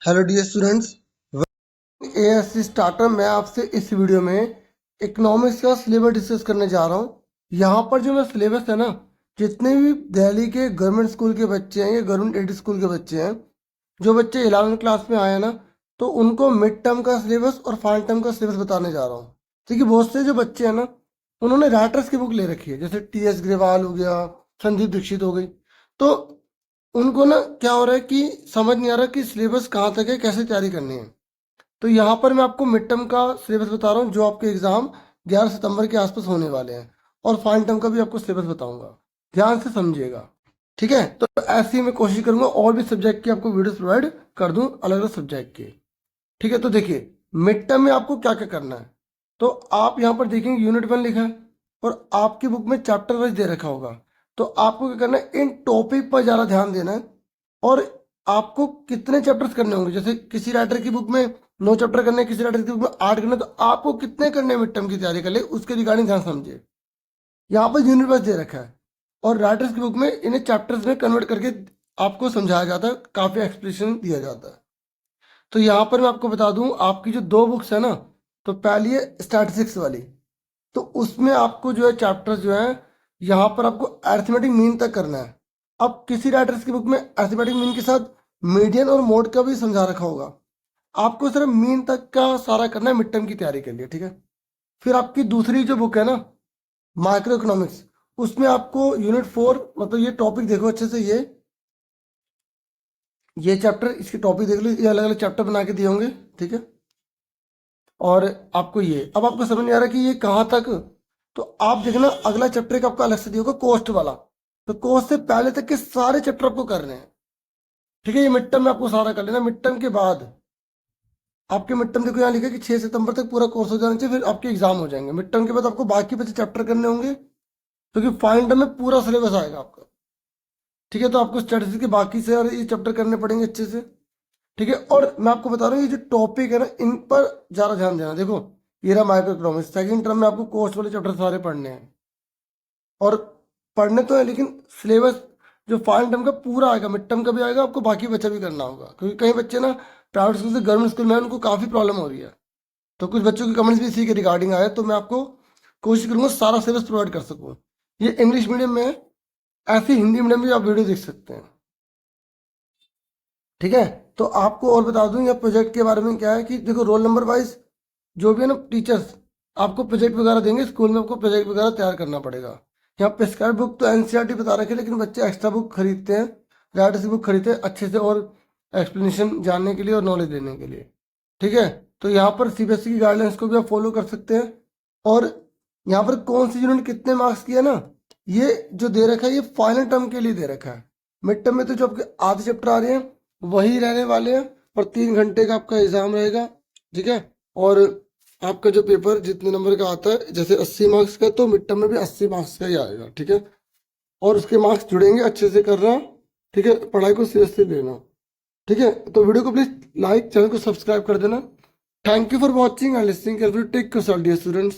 Hello dear students, ASC starter मैं आपसे इस वीडियो में इकोनॉमिक्स का सिलेबस डिस्कस करने जा रहा हूँ। यहाँ पर जो मैं सिलेबस है ना, जितने भी दिल्ली के गवर्नमेंट स्कूल के बच्चे हैं या गवर्नमेंट एडेड स्कूल के बच्चे हैं, जो बच्चे 11वीं क्लास में आए हैं ना, तो उनको मिड टर्म का सिलेबस और फाइनल टर्म का सिलेबस बताने जा रहा हूँ। क्योंकि बहुत से जो बच्चे हैं ना, उन्होंने राइटर्स की बुक ले रखी है, जैसे टी एस ग्रेवाल हो गया, संदीप दीक्षित हो गई। तो उनको ना क्या हो रहा है कि समझ नहीं आ रहा कि सिलेबस कहाँ तक है, कैसे तैयारी करनी है। तो यहाँ पर मैं आपको मिड टर्म का सिलेबस बता रहा हूँ, जो आपके एग्जाम 11 सितंबर के आसपास होने वाले हैं, और फाइनल टर्म का भी आपको सिलेबस बताऊंगा। ध्यान से समझिएगा, ठीक है। तो ऐसे ही मैं कोशिश करूंगा और भी सब्जेक्ट की आपको वीडियोस प्रोवाइड कर दूं, अलग अलग सब्जेक्ट के। ठीक है, तो देखिए मिड टर्म में आपको क्या क्या करना है। तो आप यहाँ पर देखेंगे यूनिट 1 लिखा है, और आपकी बुक में चैप्टर वाइज दे रखा होगा। तो आपको क्या करना है, इन टॉपिक पर ज़्यादा ध्यान देना है। और आपको कितने चैप्टर्स करने होंगे, जैसे किसी राइटर की बुक में 9 चैप्टर करने हैं, किसी राइटर की बुक में 8 करने हैं, तो आपको कितने करने हैं मिड टर्म की तैयारी कर ले, उसके रिगार्डिंग ध्यान समझिए। यहाँ पर यूनिट वाइज दे रखा है, और राइटर्स की बुक में इन्हें चैप्टर्स में कन्वर्ट करके आपको समझाया जाता है, काफ़ी एक्सप्लेनेशन दिया जाता है। तो यहाँ पर मैं आपको बता दूं, आपकी जो 2 बुक्स है ना, तो पहली है स्टैटिस्टिक्स वाली। तो उसमें आपको जो है चैप्टर्स जो है, यहाँ पर आपको अरिथमेटिक मीन तक करना है। अब किसी राइटर्स की बुक में अरिथमेटिक मीन के साथ मीडियन और मोड का भी समझा रखा होगा। आपको सिर्फ मीन तक का सारा करना है मिड टर्म की तैयारी के लिए, ठीक है। फिर आपकी दूसरी जो बुक है ना, माइक्रो इकोनॉमिक्स, उसमें आपको यूनिट 4, मतलब ये टॉपिक देखो अच्छे से, ये चैप्टर, इसके टॉपिक देख लो, ये अलग अलग चैप्टर बना के दिए होंगे, ठीक है। और आपको ये, अब आपको समझ नहीं आ रहा कि ये कहाँ तक, तो आप देखना अगला चैप्टर का आपका अलग से दिया होगा, कोस्ट वाला। तो कोस्ट से पहले तक के सारे चैप्टर आपको करने हैं, ठीक है। ये मिड टर्म में आपको सारा कर लेना। मिड टर्म के बाद आपके मिड टर्म देखो, यहाँ लिखा है कि 6 सितंबर तक पूरा कोर्स हो जाना चाहिए, फिर आपके एग्जाम हो जाएंगे। मिड टर्म के बाद आपको बाकी बचे चैप्टर करने होंगे, क्योंकि फाइनल टर्म में पूरा सिलेबस आएगा आपका, ठीक है। तो आपको स्टैटिस्टिक्स के बाकी से और ये चैप्टर करने पड़ेंगे अच्छे से, ठीक है। और मैं आपको बता रहा हूँ, ये जो टॉपिक है ना, इन पर ज़्यादा ध्यान देना। देखो ये रहा माइक्रो इकोनॉमिक्स, सेकंड टर्म में आपको कोर्स वाले चैप्टर सारे पढ़ने हैं, और पढ़ने तो है, लेकिन सिलेबस जो फाइनल टर्म का पूरा आएगा, मिड टर्म का भी आएगा, आपको बाकी बच्चा भी करना होगा। क्योंकि कई बच्चे ना प्राइवेट स्कूल से गवर्नमेंट स्कूल में हैं, उनको काफ़ी प्रॉब्लम हो रही है। तो कुछ बच्चों के कमेंट्स भी इसी के रिगार्डिंग आए, तो मैं आपको कोशिश करूंगा सारा सिलेबस प्रोवाइड कर सकूँ। ये इंग्लिश मीडियम में है, ऐसे हिंदी मीडियम में भी आप वीडियो देख सकते हैं, ठीक है। तो आपको और बता दूं, या प्रोजेक्ट के बारे में क्या है कि देखो, रोल नंबर वाइज जो भी है ना, टीचर्स आपको प्रोजेक्ट वगैरह देंगे, स्कूल में आपको प्रोजेक्ट वगैरह तैयार करना पड़ेगा। यहाँ प्रिस्क्राइब बुक तो एनसीईआरटी बता रखे, लेकिन बच्चे एक्स्ट्रा बुक खरीदते हैं, राइटर्स की बुक खरीदते हैं अच्छे से, और एक्सप्लेनेशन जानने के लिए और नॉलेज लेने के लिए, ठीक है। तो यहाँ पर सीबीएसई की गाइडलाइंस को भी आप फॉलो कर सकते हैं। और यहाँ पर कौन सी यूनिट कितने मार्क्स की है ना, ये जो दे रखा है, ये फाइनल टर्म के लिए दे रखा है। मिड टर्म में तो जो आपके आधे चैप्टर आ रहे हैं वही रहने वाले हैं, और 3 घंटे का आपका एग्जाम रहेगा, ठीक है। और आपका जो पेपर जितने नंबर का आता है, जैसे 80 मार्क्स का, तो मिड टर्म में भी 80 मार्क्स का ही आएगा, ठीक है। और उसके मार्क्स जुड़ेंगे, अच्छे से करना, ठीक है। पढ़ाई को सीरियसली लेना, ठीक है। तो वीडियो को प्लीज लाइक, चैनल को सब्सक्राइब कर देना। Thank you for watching and listening carefully. Take care dear students.